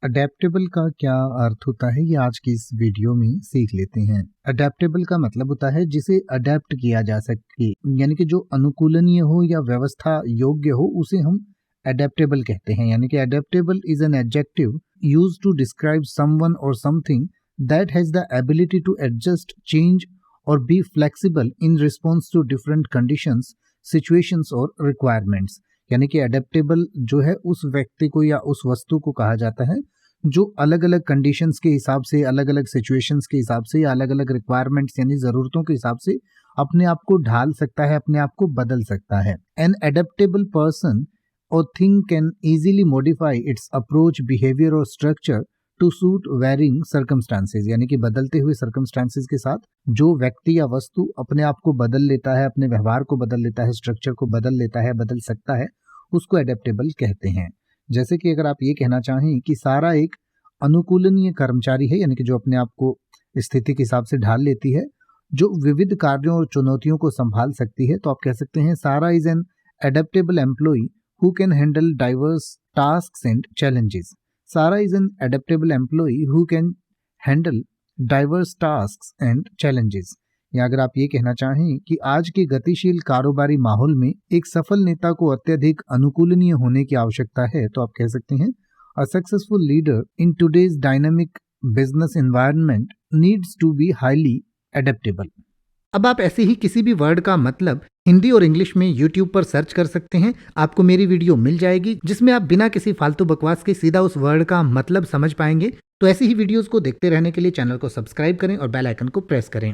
Adaptable का क्या अर्थ होता है ये आज की इस वीडियो में सीख लेते हैं। अडेप्टेबल का मतलब होता है जिसे अडेप्ट किया जा सके, यानी कि जो अनुकूलनीय हो या व्यवस्था योग्य हो उसे हम अडेप्टेबल कहते हैं। यानी कि adaptable is an adjective used to describe someone or something that has the ability to adjust, change or be flexible in response to different conditions, situations or requirements. यानी कि अडेप्टेबल जो है उस व्यक्ति को या उस वस्तु को कहा जाता है जो अलग अलग कंडीशंस के हिसाब से, अलग अलग सिचुएशंस के हिसाब से या अलग अलग रिक्वायरमेंट्स यानी ज़रूरतों के हिसाब से अपने आप को ढाल सकता है, अपने आप को बदल सकता है। An adaptable person or thing can easily modify its approach, behaviour or structure to suit varying circumstances. यानी कि बदलते हुए सर्कमस्टांसेस के साथ जो व्यक्ति या वस्तु अपने आप को बदल लेता है, अपने व्यवहार को बदल लेता है, स्ट्रक्चर को बदल लेता है, बदल सकता है, उसको एडेप्टेबल कहते हैं। जैसे कि अगर आप ये कहना चाहें कि सारा एक अनुकूलनीय कर्मचारी है, यानी कि जो अपने आप को स्थिति के हिसाब से ढाल लेती है, जो विविध कार्यों और चुनौतियों को संभाल सकती है, तो आप कह सकते हैं Sara is an adaptable employee who can handle diverse tasks and challenges. Sara is an adaptable employee who can handle diverse tasks and challenges. या अगर आप ये कहना चाहें कि आज के गतिशील कारोबारी माहौल में एक सफल नेता को अत्यधिक अनुकूलनीय होने की आवश्यकता है, तो आप कह सकते हैं a successful leader in today's dynamic business environment needs to be highly adaptable. अब आप ऐसे ही किसी भी वर्ड का मतलब हिंदी और इंग्लिश में YouTube पर सर्च कर सकते हैं, आपको मेरी वीडियो मिल जाएगी जिसमें आप बिना किसी फालतू बकवास के सीधा उस वर्ड का मतलब समझ पाएंगे। तो ऐसी ही वीडियोस को देखते रहने के लिए चैनल को सब्सक्राइब करें और बेल आइकन को प्रेस करें।